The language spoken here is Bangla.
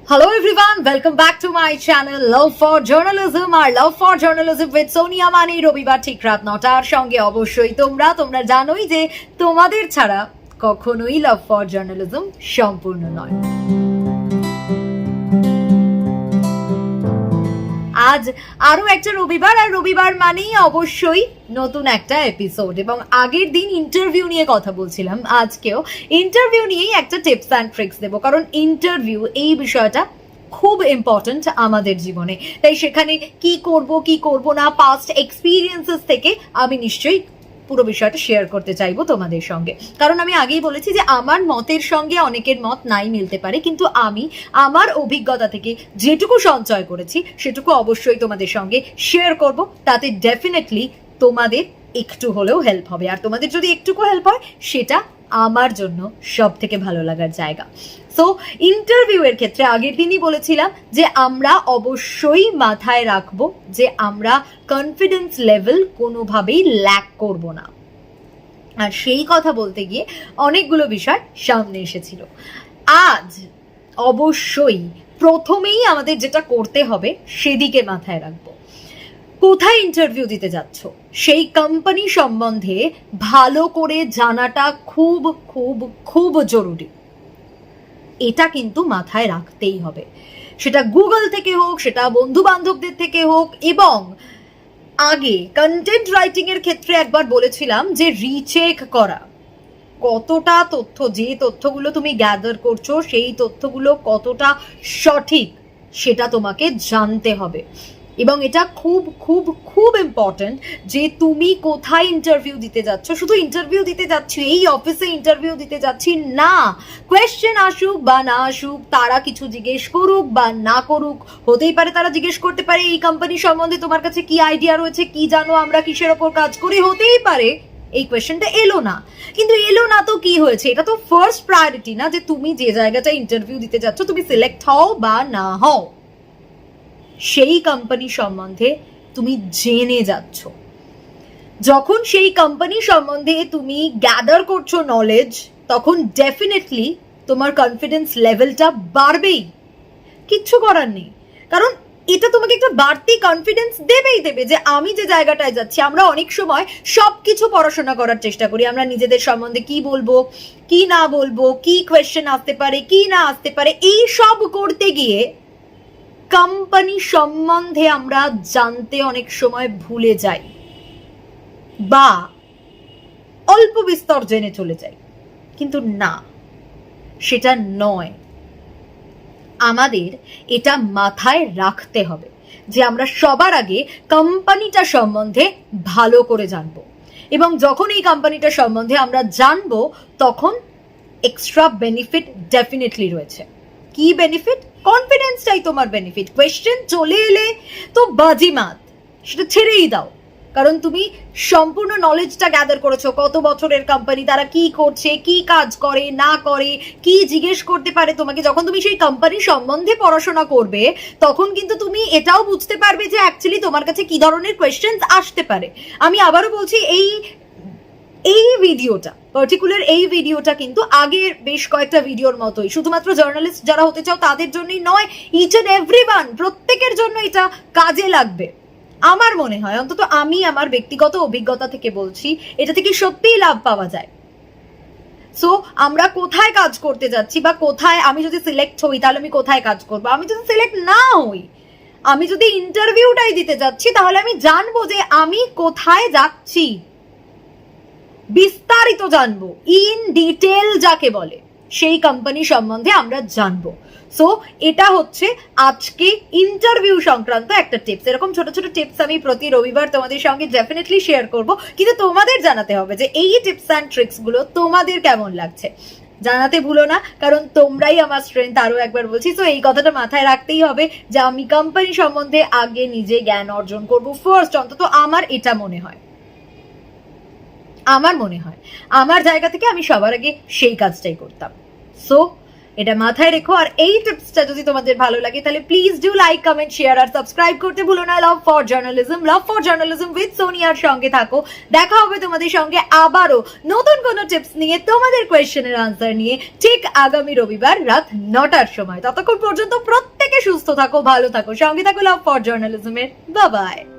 Hello everyone, welcome back to my channel Love for Journalism R Love for Journalism with Sonia মানি রবিবার ঠিক রাত 9টার সঙ্গে অবশ্যই তোমরা জানোই যে তোমাদের ছাড়া কখনোই Love for Journalism সম্পূর্ণ নয়। আজ আরো একটা রবিবার আর রবিবার মানেই অবশ্যই নতুন একটা এপিসোড এবং আগের দিন ইন্টারভিউ নিয়ে কথা বলছিলাম, আজকেও ইন্টারভিউ নিয়েই একটা টিপস অ্যান্ড ট্রিক্স দেবো, কারণ ইন্টারভিউ এই বিষয়টা খুব ইম্পর্ট্যান্ট আমাদের জীবনে। তাই সেখানে কি করব না পাস্ট এক্সপিরিয়েন্সেস থেকে আমি নিশ্চয়ই পুরো বিষয়টা শেয়ার করতে চাইবো তোমাদের সঙ্গে, কারণ আমি আগেই বলেছি যে আমার মতের সঙ্গে অনেকের মত নাই মিলতে পারে, কিন্তু আমি আমার অভিজ্ঞতা থেকে যেটুকু সঞ্চয় করেছি সেটুকু অবশ্যই তোমাদের সঙ্গে শেয়ার করব। তাতে ডেফিনেটলি তোমাদের একটু হলেও হেল্প হবে, আর তোমাদের যদি একটুকু হেল্প হয় সেটা আমার জন্য সব থেকে ভালো লাগার জায়গা। সো ইন্টারভিউ এর ক্ষেত্রে আগের দিনই বলেছিলাম যে আমরা অবশ্যই মাথায় রাখবো যে আমরা কনফিডেন্স লেভেল কোনোভাবেই ল্যাক করব না, আর সেই কথা বলতে গিয়ে অনেকগুলো বিষয় সামনে এসেছিল। আজ অবশ্যই প্রথমেই আমাদের যেটা করতে হবে সেদিকে মাথায় রাখবো। কোথায় ইন্টারভিউ দিতে যাচ্ছ সেই কোম্পানি সম্বন্ধে ভালো করে জানাটা খুব খুব খুব জরুরি, এটা কিন্তু মাথায় রাখতেই হবে। সেটা গুগল থেকে হোক, সেটা বন্ধু বান্ধবদের থেকে হোক, এবং আগে কন্টেন্ট রাইটিং এর ক্ষেত্রে একবার বলেছিলাম যে রিচেক করা, কতটা তথ্য, যে তথ্যগুলো তুমি গ্যাদার করছো সেই তথ্যগুলো কতটা সঠিক সেটা তোমাকে জানতে হবে। এবং এটা খুব খুব খুব ইম্পর্টেন্ট যে তুমি কোথায় ইন্টারভিউ দিতে যাচ্ছ। শুধু ইন্টারভিউ দিতে যাচ্ছি, এই অফিসে ইন্টারভিউ দিতে যাচ্ছি না, কোয়েশ্চেন আসুক বা না আসুক, তারা কিছু জিজ্ঞেস করুক বা না করুক, হতেই পারে তারা জিজ্ঞেস করতে পারে এই কোম্পানি সম্বন্ধে তোমার কাছে কি আইডিয়া রয়েছে, কি জানো আমরা কিসের ওপর কাজ করি, হতেই পারে এই কোয়েশ্চেনটা এলো না, কিন্তু এলো না তো কি হয়েছে, এটা তো ফার্স্ট প্রায়োরিটি না যে তুমি যে জায়গাটা ইন্টারভিউ দিতে যাচ্ছ তুমি সিলেক্ট হও বা না হও, সেই কোম্পানি সম্বন্ধে তুমি জেনে যাচ্ছ। যখন সেই কোম্পানি সম্বন্ধে তুমি গ্যাদার করছো নলেজ, তখন ডেফিনেটলি তোমার কনফিডেন্স লেভেলটা বাড়বেই, কিচ্ছু করার নেই, কারণ এটা তোমাকে একটা বাড়তি কনফিডেন্স দেবে যে আমি যে জায়গাটায় যাচ্ছি। আমরা অনেক সময় সবকিছু পড়াশোনা করার চেষ্টা করি, আমরা নিজেদের সম্বন্ধে কি বলবো কি না বলবো, কি কোয়েশ্চেন আসতে পারে কি না আসতে পারে, এই সব করতে গিয়ে কোম্পানি সম্বন্ধে আমরা জানতে অনেক সময় ভুলে যাই বা অল্প বিস্তর জেনে চলে যাই, কিন্তু না, সেটা নয়। আমাদের এটা মাথায় রাখতে হবে যে আমরা সবার আগে কোম্পানিটা সম্বন্ধে ভালো করে জানবো, এবং যখন এই কোম্পানিটা সম্বন্ধে আমরা জানবো তখন এক্সট্রা বেনিফিট ডেফিনেটলি রয়েছে। কি বেনিফিট? কনফিডেন্সটাই তোমার বেনিফিট। কোয়েশ্চেন চলে এলে তো বাজিমাত, সেটা ছেড়েই দাও, কারণ তুমি সম্পূর্ণ নলেজটা গ্যাদার করেছো, কত বছরের কোম্পানি, তারা কি করছে, কি কাজ করে না করে, কি জিজ্ঞেস করতে পারে তোমাকে। যখন তুমি সেই কোম্পানি সম্বন্ধে পড়াশোনা করবে তখন কিন্তু তুমি এটাও বুঝতে পারবে যে অ্যাকচুয়ালি তোমার কাছে কি ধরনের কোয়েশ্চেন আসতে পারে। আমি আবারও বলছি, এই ভিডিওটা পার্টিকুলার এই ভিডিওটা কিন্তু আগের বেশ কয়েকটা ভিডিওর মতোই, শুধুমাত্র জার্নালিস্ট যারা হতে চাও তাদের জন্যই নয়, ইচ এন্ড এভরিওয়ান, প্রত্যেকের জন্য এটা কাজে লাগবে। আমার মনে হয়, অন্তত আমি আমার ব্যক্তিগত অভিজ্ঞতা থেকে বলছি, এটা থেকে সত্যিই লাভ পাওয়া যায়। সো আমরা কোথায় কাজ করতে যাচ্ছি বা কোথায়, আমি যদি সিলেক্ট হই তাহলে আমি কোথায় কাজ করবো, আমি যদি সিলেক্ট না হই, আমি যদি ইন্টারভিউটাই দিতে যাচ্ছি, তাহলে আমি জানবো যে আমি কোথায় যাচ্ছি, বিস্তারিত জানবো, ইন ডিটেল যাকে বলে, সেই কোম্পানি সম্বন্ধে আমরা জানবো। সো এটা হচ্ছে আজকে ইন্টারভিউ সংক্রান্ত একটা টিপস। এরকম ছোট ছোট টিপস আমি প্রতি রবিবার তোমাদের সঙ্গে ডেফিনেটলি শেয়ার করব, কিন্তু তোমাদের জানাতে হবে যে এই টিপস অ্যান্ড ট্রিক্স গুলো তোমাদের কেমন লাগছে, জানাতে ভুলো না, কারণ তোমরাই আমার স্ট্রেংথ। আরো একবার বলছি, তো এই কথাটা মাথায় রাখতেই হবে যে আমি কোম্পানি সম্বন্ধে আগে নিজে জ্ঞান অর্জন করব ফার্স্ট, অন্তত আমার এটা মনে হয়, আমার জায়গা থেকে আমি সবার আগে সেই কাজটাই করতাম। সো এটা মাথায় রেখো। আর এই টিপসটা যদি তোমাদের ভালো লাগে তাহলে please do like, comment, share আর সাবস্ক্রাইব করতে ভুলো না। লাভ ফর জার্নালিজম উইথ সোনিয়ার সঙ্গে থাকো। দেখা হবে তোমাদের সঙ্গে আবারও নতুন কোনো টিপস নিয়ে, তোমাদের কোয়েশ্চেনের আনসার নিয়ে, ঠিক আগামী রবিবার রাত 9টার সময়। ততক্ষণ পর্যন্ত প্রত্যেকে সুস্থ থাকো, ভালো থাকো, সঙ্গে থাকো লাভ ফর জার্নালিজমের। Bye by.